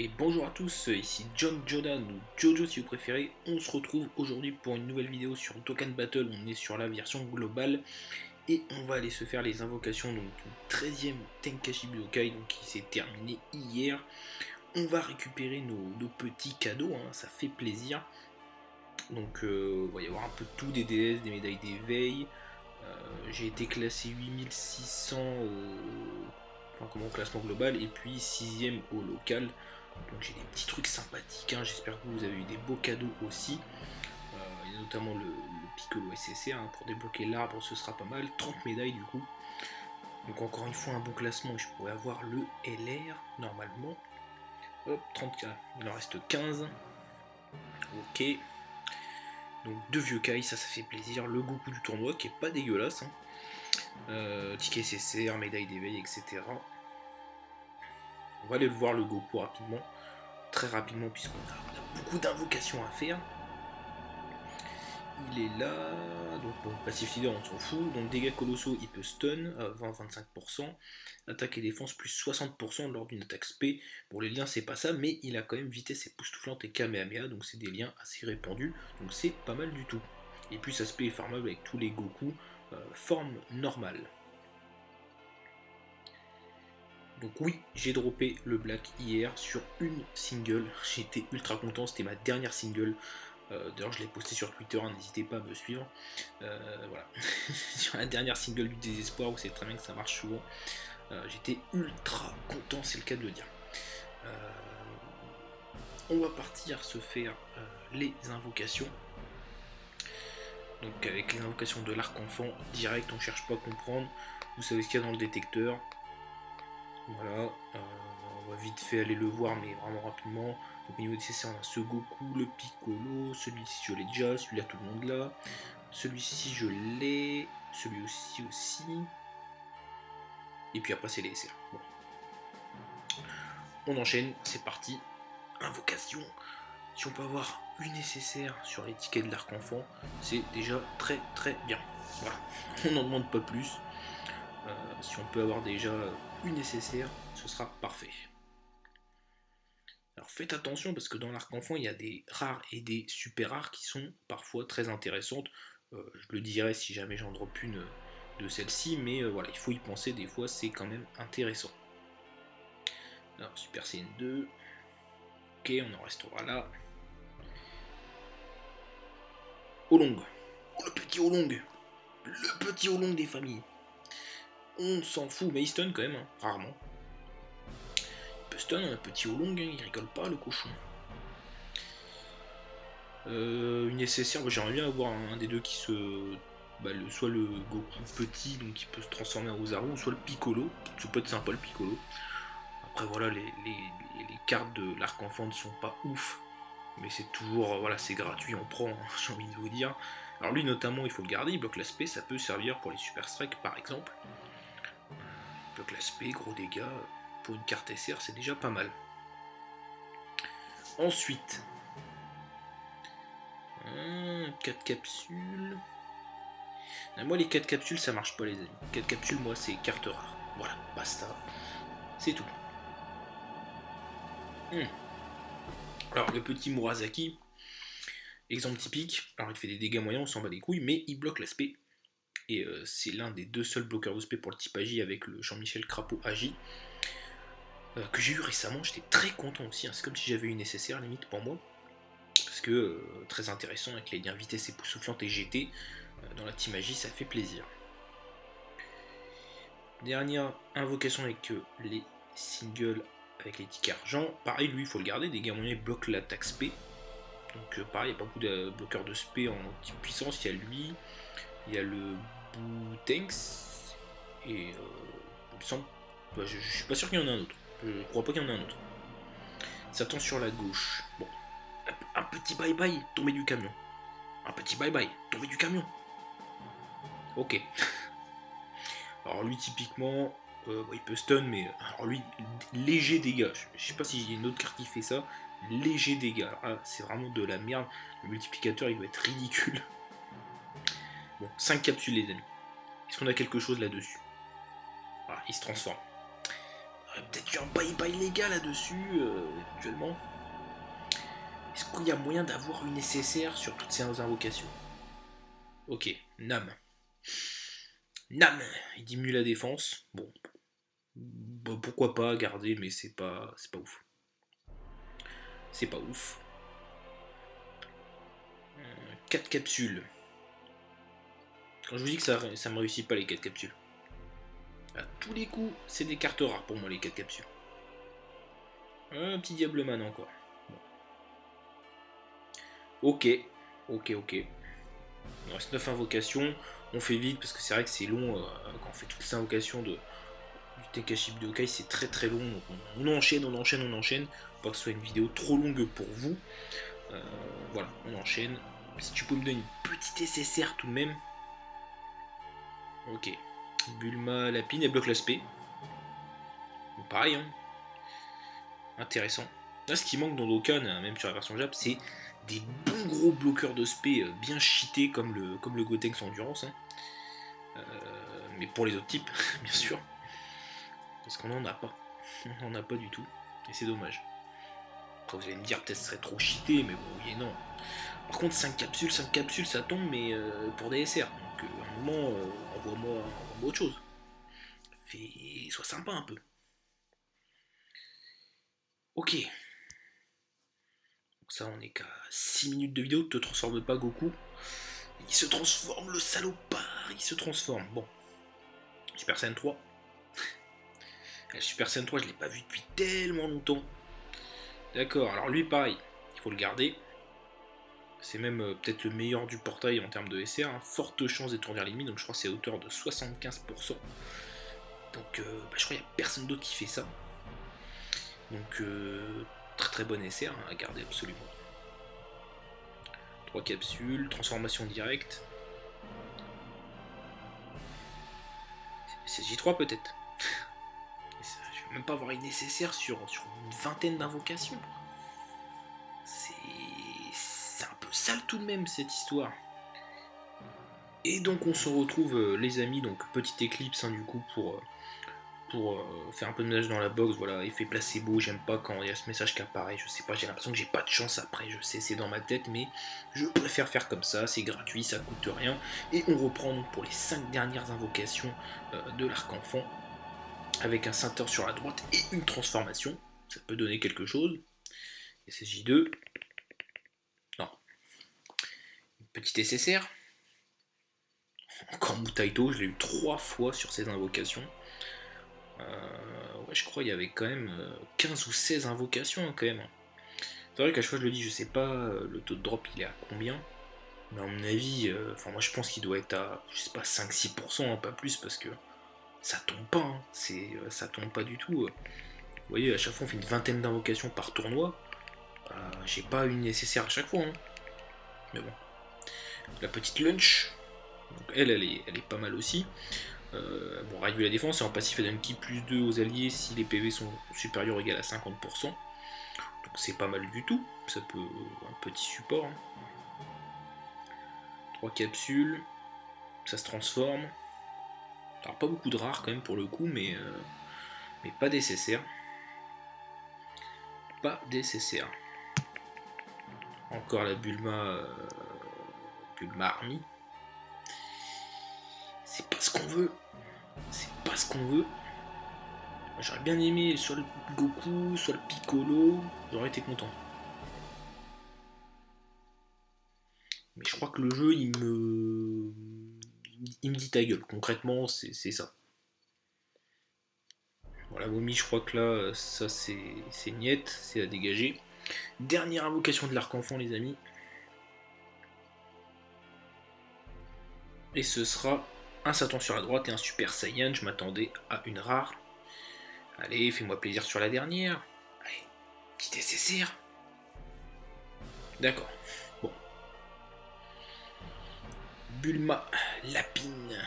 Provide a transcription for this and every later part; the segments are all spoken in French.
Et bonjour à tous, ici John Jordan ou Jojo si vous préférez. On se retrouve aujourd'hui pour une nouvelle vidéo sur Dokkan Battle. On est sur la version globale et on va aller se faire les invocations donc, du 13e Tenkaichi Budokai donc, qui s'est terminé hier. On va récupérer nos petits cadeaux, hein, ça fait plaisir. Donc il va y avoir un peu de tout, des DS, des médailles d'éveil. J'ai été classé 8600 au classement global et puis 6ème au local. Donc j'ai des petits trucs sympathiques, hein. J'espère que vous avez eu des beaux cadeaux aussi. Il y a notamment le Piccolo SSR, hein, pour débloquer l'arbre ce sera pas mal, 30 médailles du coup. Donc encore une fois un bon classement et je pourrais avoir le LR normalement. Hop, 30k, il en reste 15. Ok. Donc deux vieux Kai, ça fait plaisir. Le Goku du tournoi qui est pas dégueulasse, hein. Ticket SSR, médaille d'éveil, etc. On va aller le voir le Goku rapidement. Très rapidement puisqu'on a beaucoup d'invocations à faire. Il est là, donc bon, passif leader on s'en fout, donc dégâts colossaux il peut stun à 20-25%, attaque et défense plus 60% lors d'une attaque spé, bon les liens c'est pas ça, mais il a quand même vitesse époustouflante et Kamehameha, donc c'est des liens assez répandus, donc c'est pas mal du tout. Et puis sa spé est farmable avec tous les Goku, forme normale. Donc oui, j'ai droppé le Black hier sur une single, j'étais ultra content, c'était ma dernière single. D'ailleurs, je l'ai posté sur Twitter, hein, n'hésitez pas à me suivre. Voilà. Sur la dernière single du désespoir, vous savez très bien que ça marche souvent. J'étais ultra content, c'est le cas de le dire. On va partir se faire les invocations. Donc avec les invocations de l'arc-enfant, direct, on cherche pas à comprendre. Vous savez ce qu'il y a dans le détecteur. Voilà. On va vite fait aller le voir, mais vraiment rapidement. Donc au niveau des CC, on a ce Goku, le Piccolo, celui-ci je l'ai déjà, celui-là tout le monde là. Celui-ci je l'ai, celui-ci aussi. Et puis après c'est les SR. Bon. On enchaîne, c'est parti. Invocation. Si on peut avoir une nécessaire sur les tickets de l'arc-enfant, c'est déjà très très bien. Voilà, on n'en demande pas plus. Si on peut avoir déjà une nécessaire, ce sera parfait. Alors faites attention parce que dans l'arc-enfant, il y a des rares et des super rares qui sont parfois très intéressantes. Je le dirai si jamais j'en drop une de celle-ci, mais voilà, il faut y penser, des fois c'est quand même intéressant. Alors Super Saiyan 2, ok, on en restera là. Olong, oh le petit Olong, le petit Olong des familles. On s'en fout, mais il stun quand même, hein, rarement. Il peut stun un petit Olong, hein, il rigole pas le cochon. Une nécessaire, j'aimerais bien avoir un des deux qui se... soit le Goku petit, donc qui peut se transformer en Ozaru, soit le Piccolo, ça peut être sympa le Piccolo. Après voilà, les cartes de l'arc-enfant ne sont pas ouf, mais c'est toujours, voilà, c'est gratuit, on prend, hein, j'ai envie de vous dire. Alors lui notamment, il faut le garder, il bloque l'aspect, ça peut servir pour les Super Strike par exemple. Il bloque l'aspect, gros dégâts, pour une carte SR, c'est déjà pas mal. Ensuite, 4 capsules. Moi les 4 capsules ça marche pas les amis. 4 capsules moi c'est carte rare. Voilà, basta. C'est tout. Alors le petit Murasaki, exemple typique, alors il fait des dégâts moyens, on s'en bat les couilles, mais il bloque l'aspect. Et c'est l'un des deux seuls bloqueurs de spé pour le type Agi avec le Jean-Michel Crapaud Agi. Que j'ai eu récemment, j'étais très content aussi, hein. C'est comme si j'avais eu une nécessaire limite pour moi. Parce que très intéressant avec les liens vitesse époustouflante et GT. Dans la team Agi ça fait plaisir. Dernière invocation avec les singles avec les tickets argent. Pareil, lui, il faut le garder. Dégâts moyens bloque l'attaque spé. Donc, pareil, il n'y a pas beaucoup de bloqueurs de spé en type puissance. Il y a lui, il y a le Boutenks. Et il me semble. Bah, je suis pas sûr qu'il y en a un autre. Je crois pas qu'il y en a un autre. Satan sur la gauche. Bon. Un petit bye bye, tombé du camion. Un petit bye bye, tombé du camion. Ok. Alors lui typiquement, il peut stun, mais alors lui, léger dégâts. Je sais pas si j'ai une autre carte qui fait ça. Léger dégâts. Alors, c'est vraiment de la merde. Le multiplicateur il doit être ridicule. Bon, 5 capsules les amis. Est-ce qu'on a quelque chose là-dessus? Voilà, il se transforme. Peut-être eu un bye-bye légal là-dessus, actuellement. Est-ce qu'il y a moyen d'avoir une SSR sur toutes ces invocations? Ok, Nam. Nam, il diminue la défense. Bon, bah, pourquoi pas garder, mais c'est pas ouf. C'est pas ouf. 4 capsules. Quand je vous dis que ça me réussit pas les 4 capsules. À tous les coups, c'est des cartes rares pour moi les 4 capsules. Un petit Diableman encore. Bon. Ok. Il reste 9 invocations. On fait vite parce que c'est vrai que c'est long quand on fait toutes les invocations du Tekashi Budokai, c'est très très long. Donc on enchaîne. Pas que ce soit une vidéo trop longue pour vous. Voilà, on enchaîne. Si tu peux me donner une petite SSR tout de même. Ok. Bulma, Lapine, elle bloque l'aspect. Pareil, hein. Intéressant. Là, ce qui manque dans Dokkan, même sur la version Jap, c'est des bons gros bloqueurs de spé bien cheatés comme le Gotenks Endurance. Hein. Mais pour les autres types, bien sûr. Parce qu'on n'en a pas. On n'en a pas du tout. Et c'est dommage. Après, vous allez me dire, peut-être ce serait trop cheaté, mais bon, oui et non. Par contre, 5 capsules, ça tombe, mais pour des SR. Donc, à un moment, envoie-moi autre chose. Sois sympa un peu. Ok. Donc ça, on est qu'à 6 minutes de vidéo. Te transforme pas, Goku. Il se transforme, le salopard. Il se transforme. Bon. Super Saiyan 3. Le Super Saiyan 3, je l'ai pas vu depuis tellement longtemps. D'accord, alors lui, pareil. Il faut le garder. C'est même peut-être le meilleur du portail en termes de SR, hein. Forte chance d'étourdir l'ennemi, donc je crois que c'est à hauteur de 75%. Donc je crois qu'il n'y a personne d'autre qui fait ça. Donc très très bon SR hein, à garder absolument. 3 capsules, transformation directe. C'est J3 peut-être. Je vais même pas avoir une nécessaire sur une vingtaine d'invocations. C'est un peu sale tout de même cette histoire. Et donc on se retrouve les amis, donc petite éclipse hein, du coup pour faire un peu de ménage dans la box, voilà, effet placebo, j'aime pas quand il y a ce message qui apparaît, je sais pas, j'ai l'impression que j'ai pas de chance après, je sais, c'est dans ma tête, mais je préfère faire comme ça, c'est gratuit, ça coûte rien, et on reprend donc pour les 5 dernières invocations de l'arc enfant, avec un ceinture sur la droite et une transformation, ça peut donner quelque chose, et c'est J2, non, une petite SSR, encore Mutaito, je l'ai eu 3 fois sur ces invocations, ouais, je crois qu'il y avait quand même 15 ou 16 invocations hein, quand même. C'est vrai qu'à chaque fois je le dis, je sais pas le taux de drop il est à combien, mais à mon avis, moi je pense qu'il doit être à, je sais pas, 5-6%, hein, pas plus, parce que ça tombe pas, hein, ça tombe pas du tout. Vous voyez, à chaque fois on fait une vingtaine d'invocations par tournoi, j'ai pas une nécessaire à chaque fois, hein. Mais bon. La petite lunch, donc elle est pas mal aussi. Bon, réduit la défense et en passif elle donne ki plus 2 aux alliés si les PV sont supérieurs ou égal à 50%. Donc c'est pas mal du tout, ça peut un petit support. Hein. 3 capsules, ça se transforme. Alors pas beaucoup de rares quand même pour le coup, mais pas nécessaire. Pas nécessaire. Encore la Bulma Army. C'est pas ce qu'on veut. C'est pas ce qu'on veut. J'aurais bien aimé soit le Goku, soit le Piccolo, j'aurais été content. Mais je crois que le jeu, il me dit ta gueule. Concrètement, c'est ça. Voilà, Momi, je crois que là, ça c'est niet, c'est à dégager. Dernière invocation de l'arc enfant, les amis. Et ce sera un Satan sur la droite et un Super Saiyan. Je m'attendais à une rare. Allez, fais-moi plaisir sur la dernière. Allez, petit SSR. D'accord. Bon. Bulma Lapine.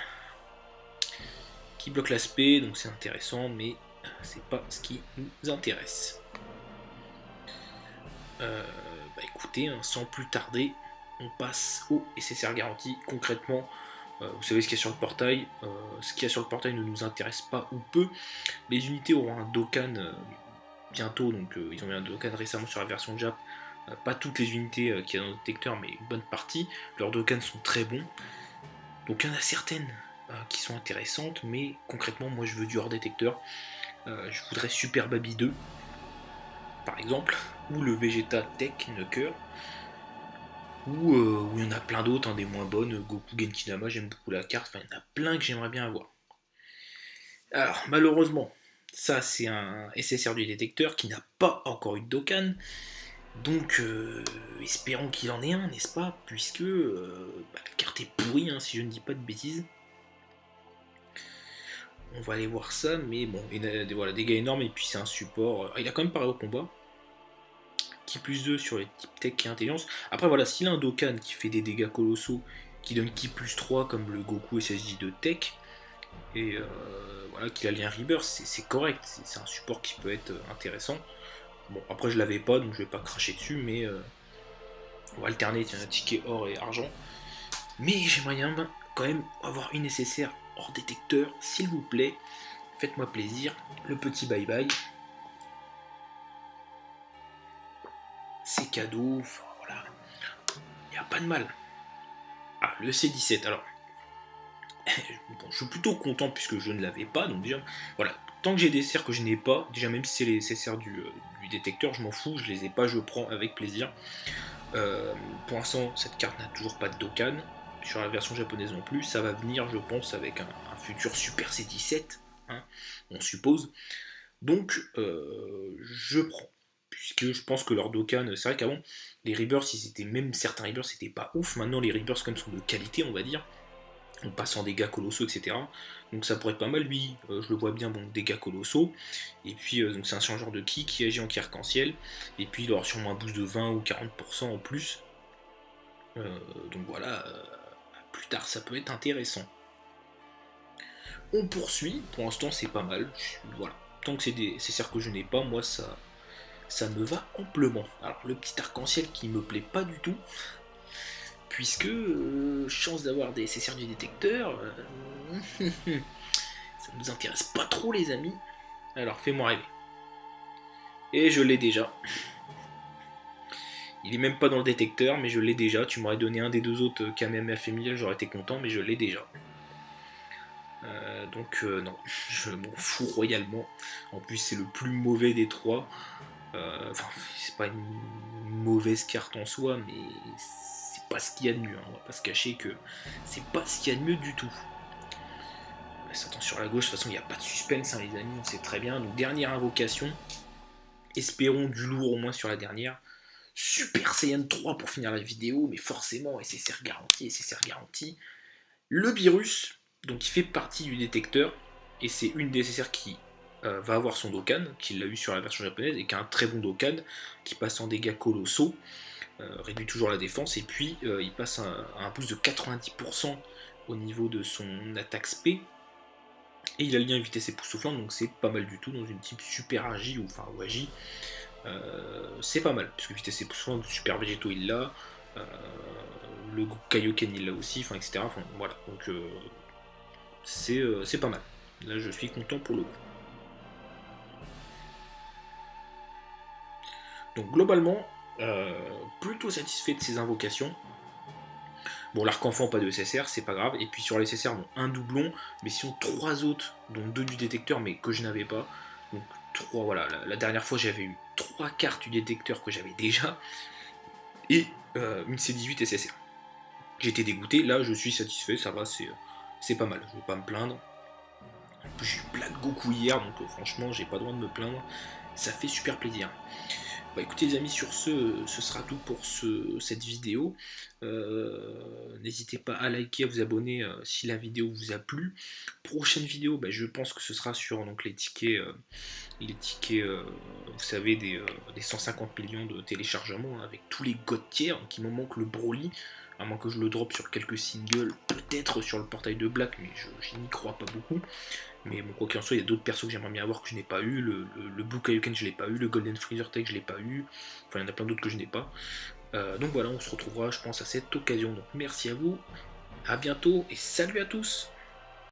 Qui bloque l'aspect, donc c'est intéressant, mais c'est pas ce qui nous intéresse. Écoutez, hein, sans plus tarder, on passe au SSR garanti. Concrètement, Vous savez ce qu'il y a sur le portail. Ce qu'il y a sur le portail ne nous intéresse pas ou peu. Les unités auront un Dokkan bientôt, donc ils ont eu un Dokkan récemment sur la version Jap. Pas toutes les unités qu'il y a dans le détecteur, mais une bonne partie. Leurs Dokkan sont très bons. Donc il y en a certaines qui sont intéressantes, mais concrètement, moi je veux du hors détecteur. Je voudrais Super Baby 2, par exemple, ou le Vegeta Tech Knocker, ou il y en a plein d'autres, hein, des moins bonnes. Goku Genkinama, j'aime beaucoup la carte, enfin il y en a plein que j'aimerais bien avoir. Alors malheureusement, ça c'est un SSR du détecteur qui n'a pas encore eu de Dokkan, donc espérons qu'il en ait un, n'est-ce pas, puisque la carte est pourrie, hein, si je ne dis pas de bêtises. On va aller voir ça, mais bon, il a voilà, dégâts énormes, et puis c'est un support. Il a quand même paré au combat. Qui plus 2 sur les types tech et intelligence. Après voilà, s'il a un Dokkan qui fait des dégâts colossaux, qui donne qui plus 3 comme le Goku SSJ de tech, et voilà, qu'il a lien Rebirth, c'est correct, c'est un support qui peut être intéressant. Bon, après je l'avais pas, donc je vais pas cracher dessus, mais on va alterner, tiens, un ticket or et argent. Mais j'aimerais bien quand même avoir une nécessaire hors détecteur, s'il vous plaît. Faites-moi plaisir. Le petit bye bye. C'est cadeau, enfin, voilà. Il n'y a pas de mal. Ah, le C17, alors. Bon, je suis plutôt content puisque je ne l'avais pas, donc déjà, voilà. Tant que j'ai des serres que je n'ai pas, déjà même si c'est les serres du détecteur, je m'en fous, je les ai pas, je prends avec plaisir. Pour l'instant, cette carte n'a toujours pas de Dokkan, sur la version japonaise non plus, ça va venir, je pense, avec un futur Super C17, hein, on suppose. Donc, je prends. Puisque je pense que leur Dokkan, c'est vrai qu'avant, les Rebirths, même certains Rebirths, c'était pas ouf. Maintenant, les Rebirths, comme sont de qualité, on va dire, on passe en dégâts colossaux, etc. Donc ça pourrait être pas mal, lui, je le vois bien, bon, dégâts colossaux. Et puis, donc c'est un changeur de ki qui agit en ki arc-en-ciel. Et puis, il aura sûrement un boost de 20 ou 40% en plus. Donc voilà, plus tard, ça peut être intéressant. On poursuit, pour l'instant, c'est pas mal. Voilà. Tant que c'est des CR que je n'ai pas, moi, ça me va amplement. Alors le petit arc-en-ciel qui me plaît pas du tout, puisque chance d'avoir des CCR du détecteur, ça nous intéresse pas trop les amis. Alors fais-moi rêver. Et je l'ai déjà. Il est même pas dans le détecteur, mais je l'ai déjà. Tu m'aurais donné un des deux autres Kamehameha familial, j'aurais été content, mais je l'ai déjà. Donc non, je m'en fous royalement. En plus c'est le plus mauvais des trois. Enfin, c'est pas une mauvaise carte en soi, mais c'est pas ce qu'il y a de mieux. Hein. On va pas se cacher que c'est pas ce qu'il y a de mieux du tout. On s'attend sur la gauche, de toute façon il n'y a pas de suspense, hein, les amis, on sait très bien. Donc dernière invocation. Espérons du lourd au moins sur la dernière. Super Saiyan 3 pour finir la vidéo, mais forcément SSR garanti, SSR garanti. Le virus, donc il fait partie du détecteur, et c'est une des SSR qui va avoir son Dokkan, qui l'a eu sur la version japonaise, et qui a un très bon Dokkan, qui passe en dégâts colossaux, réduit toujours la défense, et puis il passe un boost de 90% au niveau de son attaque SP, et il a le lien vitesse époustouflante, donc c'est pas mal du tout, dans une type super Agi, ou enfin ou Agi, c'est pas mal, puisque vitesse époustouflante, super végétaux il l'a, le Kaioken il l'a aussi, enfin etc. Enfin, voilà, donc c'est pas mal. Là je suis content pour le coup. Donc globalement, plutôt satisfait de ces invocations. Bon, l'arc-enfant, pas de SSR, c'est pas grave. Et puis sur les SSR, bon, un doublon, mais sinon 3 autres, dont 2 du détecteur, mais que je n'avais pas. Donc 3, voilà, la dernière fois j'avais eu 3 cartes du détecteur que j'avais déjà, et une C18 SSR. J'étais dégoûté, là je suis satisfait, ça va, c'est pas mal, je vais pas me plaindre. En plus j'ai eu plein de Goku hier, donc franchement j'ai pas le droit de me plaindre, ça fait super plaisir. Bah écoutez les amis, sur ce sera tout pour cette vidéo. N'hésitez pas à liker, à vous abonner si la vidéo vous a plu. Prochaine vidéo, bah, je pense que ce sera sur donc, les tickets, vous savez, des 150 millions de téléchargements, hein, avec tous les god tiers, donc il me manque le Broly, à moins que je le drop sur quelques singles, peut-être sur le portail de Black, mais je n'y crois pas beaucoup. Mais bon, quoi qu'il en soit, il y a d'autres persos que j'aimerais bien avoir que je n'ai pas eu. Le Blue Kaioken, je l'ai pas eu. Le Golden Freezer Tech, je l'ai pas eu. Enfin, il y en a plein d'autres que je n'ai pas. Donc voilà, on se retrouvera, je pense, à cette occasion. Donc merci à vous à bientôt et salut à tous.